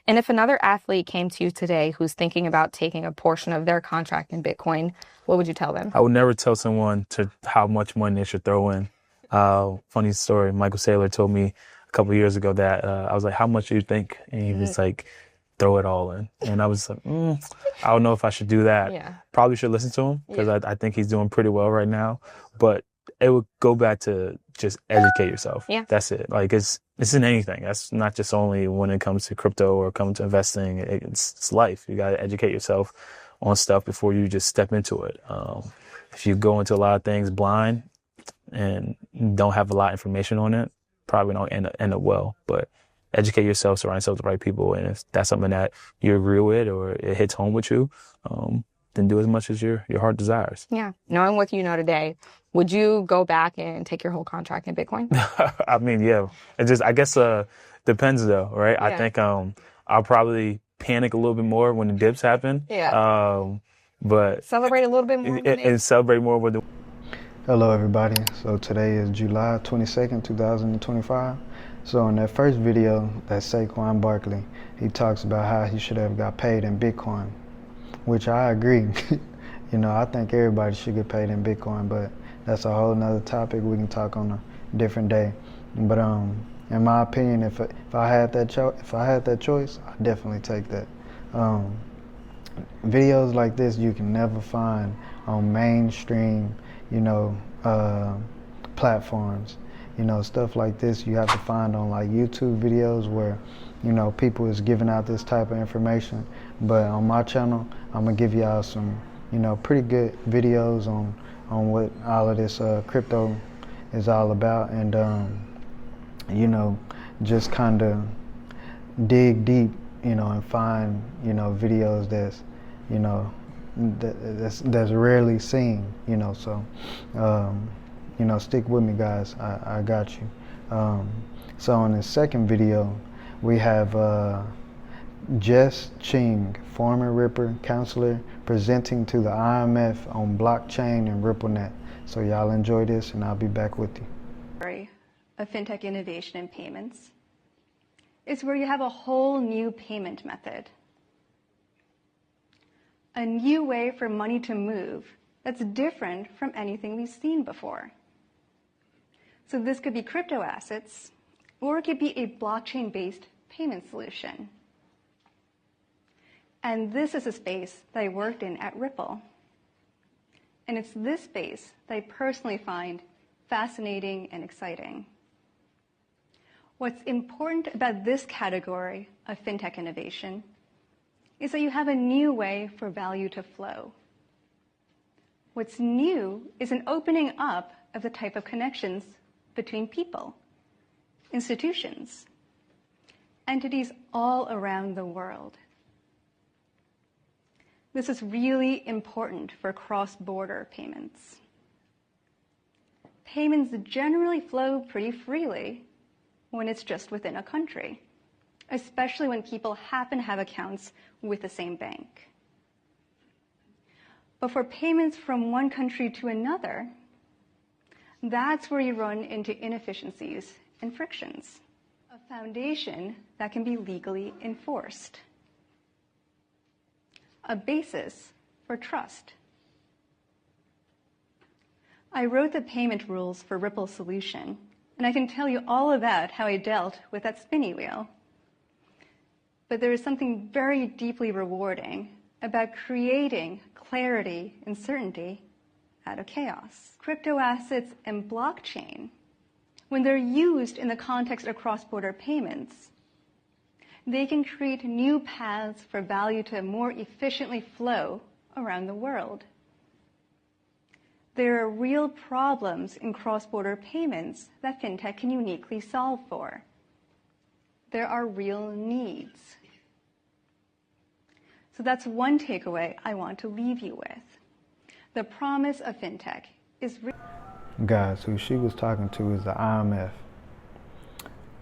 And if another athlete came to you today who's thinking about taking a portion of their contract in Bitcoin, what would you tell them? I would never tell someone to how much money they should throw in. Funny story, Michael Saylor told me a couple of years ago that I was like, how much do you think? And he was like, throw it all in. And I was like, I don't know if I should do that. Yeah. Probably should listen to him because I think he's doing pretty well right now. But it would go back to just educate yourself. Yeah. That's it. Like it's in anything. That's not just only when it comes to crypto or coming to investing. It's life. You got to educate yourself on stuff before you just step into it. If you go into a lot of things blind and don't have a lot of information on it, probably don't end up well. But educate yourself, surround yourself with the right people, and if that's something that you agree with or it hits home with you, then do as much as your heart desires. Yeah. Knowing what you know today, would you go back and take your whole contract in Bitcoin? I mean, yeah. It just, I guess, depends though, right? Yeah. I think I'll probably panic a little bit more when the dips happen. Yeah. But Celebrate a little bit more. And celebrate more with the. Hello everybody, so today is July 22nd, 2025. So in that first video, that Saquon Barkley, he talks about how he should have got paid in Bitcoin, which I agree. I think everybody should get paid in Bitcoin, but that's a whole nother topic we can talk on a different day. But in my opinion, if I had that choice, I'd definitely take that. Videos like this you can never find on mainstream, platforms. Stuff like this you have to find on like YouTube videos where, people is giving out this type of information. But on my channel, I'm gonna give y'all some, pretty good videos on what all of this crypto is all about, and just kind of dig deep, and find, videos that's, that's rarely seen, so stick with me guys, I got you. So in the second video we have Jess Ching, former Ripper counselor, presenting to the IMF on blockchain and RippleNet. So y'all enjoy this and I'll be back with you. Of fintech innovation and payments is where you have a whole new payment method. A new way for money to move that's different from anything we've seen before. So this could be crypto assets, or it could be a blockchain-based payment solution. And this is a space that I worked in at Ripple. And it's this space that I personally find fascinating and exciting. What's important about this category of fintech innovation is that you have a new way for value to flow. What's new is an opening up of the type of connections between people, institutions, entities all around the world. This is really important for cross-border payments. Payments generally flow pretty freely when it's just within a country, especially when people happen to have accounts with the same bank. But for payments from one country to another, that's where you run into inefficiencies and frictions. A foundation that can be legally enforced. A basis for trust. I wrote the payment rules for Ripple's solution, and I can tell you all about how I dealt with that spinny wheel. But there is something very deeply rewarding about creating clarity and certainty out of chaos. Crypto assets and blockchain, when they're used in the context of cross-border payments, they can create new paths for value to more efficiently flow around the world. There are real problems in cross-border payments that fintech can uniquely solve for. There are real needs. So that's one takeaway I want to leave you with. The promise of fintech is Guys, who she was talking to is the IMF,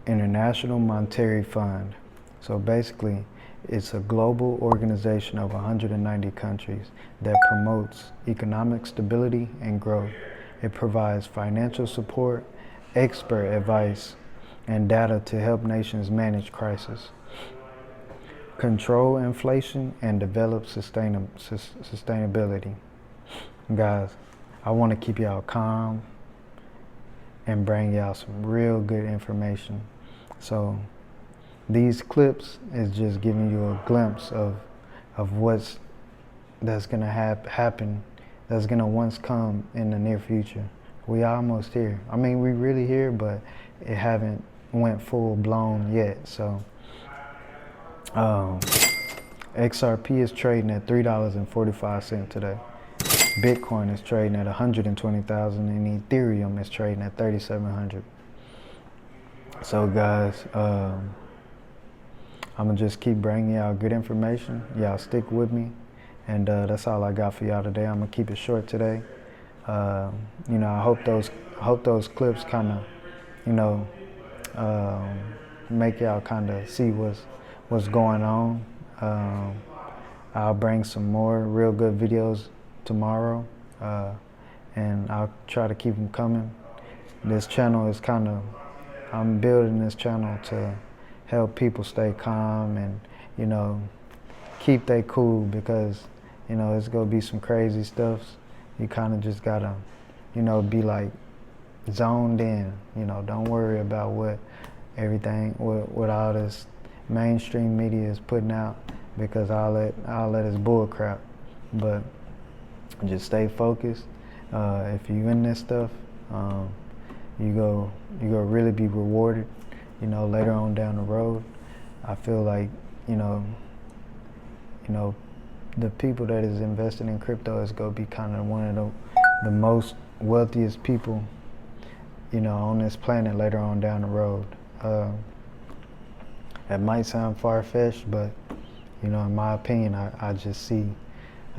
International Monetary Fund. So basically, it's a global organization of 190 countries that promotes economic stability and growth. It provides financial support, expert advice, and data to help nations manage crisis. control inflation and develop sustainability. Guys, I want to keep y'all calm and bring y'all some real good information. So these clips is just giving you a glimpse of that's gonna happen, that's gonna once come in the near future. We almost here. I mean, we really here, but it haven't went full blown yet. So XRP is trading at $3.45 today. Bitcoin is trading at 120,000 and Ethereum is trading at 3,700. So guys, I'm gonna just keep bringing y'all good information. Y'all stick with me, and that's all I got for y'all today. I'm gonna keep it short today. You know, I hope those clips kind of, you know, make y'all kind of see what's going on. I'll bring some more real good videos tomorrow, and I'll try to keep them coming. This channel is kind of, I'm building this channel to help people stay calm and, you know, keep they cool, because, you know, it's gonna be some crazy stuff. You kind of just gotta, you know, be like zoned in. You know, don't worry about what all this mainstream media is putting out, because all that is bull crap. But just stay focused. If you in this stuff, you go really be rewarded, you know, later on down the road. I feel like, you know, the people that is investing in crypto is gonna be kind of one of the most wealthiest people, you know, on this planet later on down the road. That might sound far-fetched, but, you know, in my opinion, I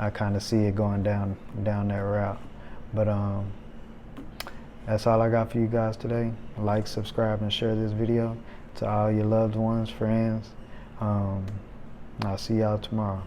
kind of see it going down that route. But that's all I got for you guys today. Like, subscribe, and share this video to all your loved ones, friends. I'll see y'all tomorrow.